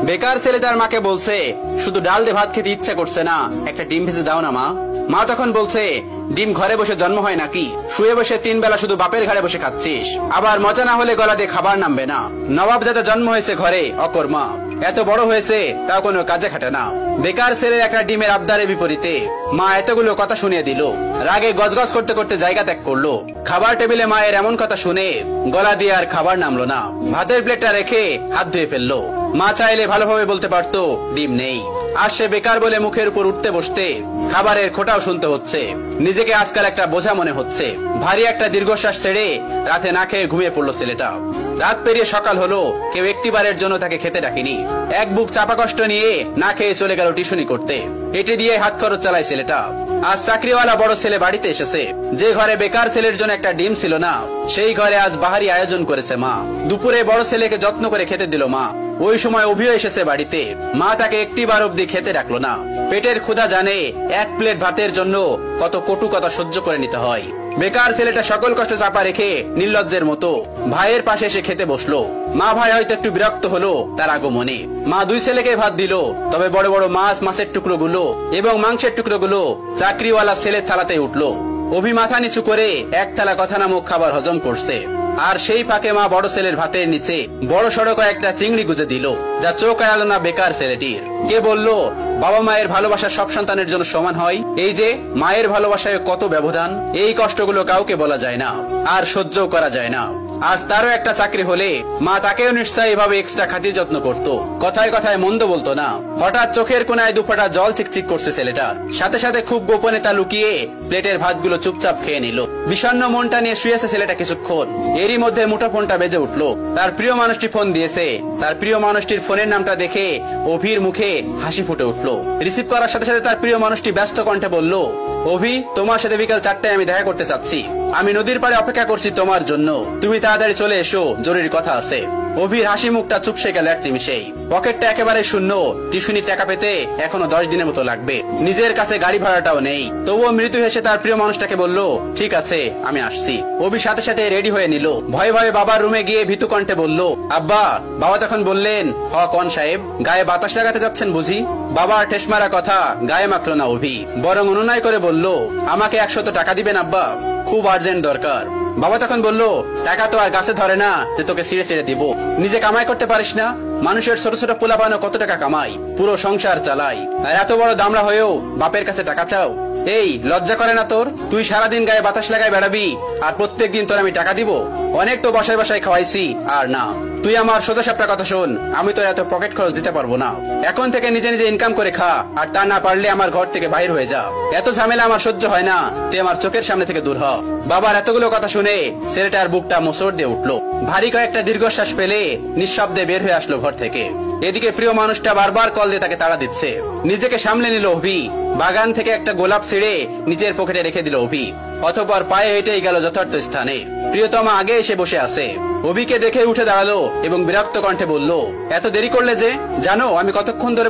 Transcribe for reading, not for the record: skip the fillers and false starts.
বেকার ছেলে তার মাকে বলছে, শুধু ডাল দিয়ে ভাত খেতে ইচ্ছা করছে না, একটা ডিম ভেজে দাও না মা। মা তখন বলছে, ডিম ঘরে বসে জন্ম হয় নাকি? শুয়ে বসে 3 বেলা শুধু বাপের ঘাড়ে বসে খাচ্ছিস, আবার মজা না হলে গলা দিয়ে খাবার নামবে না। নবাব দাদা জন্ম হয়েছে ঘরে অকর্মা, এত বড় হয়েছে তাও কোনো কাজে খাটে না। বেকার ছেলের একটা ডিমের আবদারের বিপরীতে মা এতগুলো কথা শুনিয়ে দিল। রাগে গজগজ করতে করতে জায়গা ত্যাগ করলো। খাবার টেবিলে মায়ের এমন কথা শুনে গলা দিয়ে আর খাবার নামলো না। ভাতের প্লেটটা রেখে হাত ধুয়ে ফেললো। মা চাইলে ভালোভাবে বলতে পারতো ডিম নেই। আর সে বেকার বলে মুখের উপর উঠতে বসতে খাবারের খোঁটাও শুনতে হচ্ছে। নিজেকে আজকাল একটা বোঝা মনে হচ্ছে। ভারী একটা দীর্ঘশ্বাস ছেড়ে রাতে না খেয়ে ঘুমিয়ে পড়লো ছেলেটা। রাত পেরিয়ে সকাল হলো, কেউ একটিবারের জন্য তাকে খেতে ডাকেনি। এক বুক চাপা কষ্ট নিয়ে না খেয়ে চলে গেল টিউশনি করতে। এটি দিয়ে হাত খরচ চালায় ছেলেটা। আজ চাকরিওয়ালা বড় ছেলে বাড়িতে এসেছে। যে ঘরে বেকার ছেলের জন্য একটা ডিম ছিল না, সেই ঘরে আজ বাহারি আয়োজন করেছে মা। দুপুরে বড় ছেলেকে যত্ন করে খেতে দিল মা। ওই সময় অভিও এসেছে বাড়িতে। মা তাকে একটিবার অব্দি খেতে রাখলো না। পেটের ক্ষুধা জানে এক প্লেট ভাতের জন্য কত কটু কথা সহ্য করে নিতে হয়। বেকার ছেলেটা সকল কষ্ট চাপা রেখে নির্লজ্জের মতো ভাইয়ের পাশে এসে খেতে বসলো। মা ভাই হয়তো একটু বিরক্ত হলো তার আগমনে। মা 2 ছেলেকে ভাত দিল, তবে বড় বড় মাছের টুকরো গুলো এবং মাংসের টুকরো গুলো চাকরিওয়ালা ছেলের থালাতে উঠলো। অভি মাথা নিচু করে এক থালা কথা নামক খাবার হজম করছে। আর সেই ফাঁকে মা বড় ছেলের ভাতের নিচে বড় সড়ক একটা চিংড়ি গুজে দিল, যা চোখ এড়ালো না বেকার ছেলেটির। কে বলল বাবা মায়ের ভালোবাসা সব সন্তানের জন্য সমান হয়? এই যে মায়ের ভালোবাসায় কত ব্যবধান, এই কষ্টগুলো কাউকে বলা যায় না, আর সহ্যও করা যায় না। আজ তারও একটা চাকরি হলে মা তাকেও নিশ্চয়ই এভাবে এক্সট্রা খাতির যত্ন করত। কথায় কথায় মন্দ বলতো না। হঠাৎ চোখের কোনায় 2 ফোঁটা জল চিকচিক করছে ছেলেটার। সাথে সাথে খুব গোপনে তা লুকিয়ে প্লেটের ভাতগুলো চুপচাপ খেয়ে নিল। বিষণ্ণ মনটা নিয়ে শুয়েছে ছেলেটা কিছুক্ষণ। এরই মধ্যে মুঠোফোনটা বেজে উঠলো। তার প্রিয় মানুষটি ফোন দিয়েছে। তার প্রিয় মানুষটির ফোনের নামটা দেখে অভির মুখে হাসি ফুটে উঠলো। রিসিভ করার সাথে সাথে তার প্রিয় মানুষটি ব্যস্ত কণ্ঠে বলল, অভি, তোমার সাথে বিকাল 4টায় আমি দেখা করতে চাচ্ছি। আমি নদীর পাড়ে অপেক্ষা করছি তোমার জন্য। তুমি তাড়াতাড়ি চলে এসো, জরুরি কথা আছে। অভির হাসি মুখটা চুপসে গেল এক নিমিষেই। পকেটটা একেবারে শূন্য। টিউশনির টাকা পেতে এখনো 10 দিনের মতো লাগবে। নিজের কাছে গাড়ি ভাড়াটাও নেই। তবুও মৃত্যু হেসে তার প্রিয় মানুষটাকে বলল, ঠিক আছে, আমি আসছি। অভি সাথে সাথে রেডি হয়ে নিল। ভয়ে ভয়ে বাবার রুমে গিয়ে ভীতু কণ্ঠে বলল, আব্বা। বাবা তখন বললেন, হ কন সাহেব, গায়ে বাতাস লাগাতে যাচ্ছেন বুঝি? বাবার ঠেস মারা কথা গায়ে মাখলো না অভি, বরং অনুনয় করে বলল, আমাকে 100 টাকা দিবেন আব্বা, খুব আর্জেন্ট দরকার। বাবা তখন বলল, টাকা তো আর গাছে ধরে না যে তোকে ছিঁড়ে ছিঁড়ে দিব। নিজে কামাই করতে পারিস না? মানুষের ছোট ছোট পোলাপানো কত টাকা কামাই, পুরো সংসার চালাই, আর এত বড় দামড়া হয়েও বাপের কাছে টাকা চাও? এই লজ্জা করে না তোর? তুই সারাদিন গায়ে বাতাস লাগায় বেড়াবি, আর প্রত্যেকদিন তোর আমি টাকা দিব? অনেক তো বসায় বসায় খাওয়াইছি, আর না। তুই আমার সোজা সাপটা কথা শোন, আমি তো এত পকেট খরচ দিতে পারবো না। এখন থেকে নিজে নিজে ইনকাম করে খা, আর তা না পারলে আমার ঘর থেকে বাইর হয়ে যা। এত ঝামেলা আমার সহ্য হয় না, তুই আমার চোখের সামনে থেকে দূর হ। বাবার এতগুলো কথা শুনে ছেলেটার বুকটা মোচড় দিয়ে উঠলো। ভারী কয়েকটা দীর্ঘশ্বাস পেলে নিঃশব্দে বের হয়ে আসলো ঘর থেকে। এদিকে প্রিয় মানুষটা বারবার কল দিয়ে তাকে তাড়া দিচ্ছে। নিজেকে সামলে নিল অভি। বাগান থেকে একটা গোলাপ ছিঁড়ে নিজের পকেটে রেখে দিল অভি। অতঃপর পায়ে হেঁটেই গেল যথার্থ স্থানে। প্রিয়তমা আগে এসে বসে আছে। অভিকে দেখে উঠে দাঁড়ালো এবং বিরক্ত কণ্ঠে বলল, এত দেরি করলে যে? জানো আমি কতক্ষণ ধরে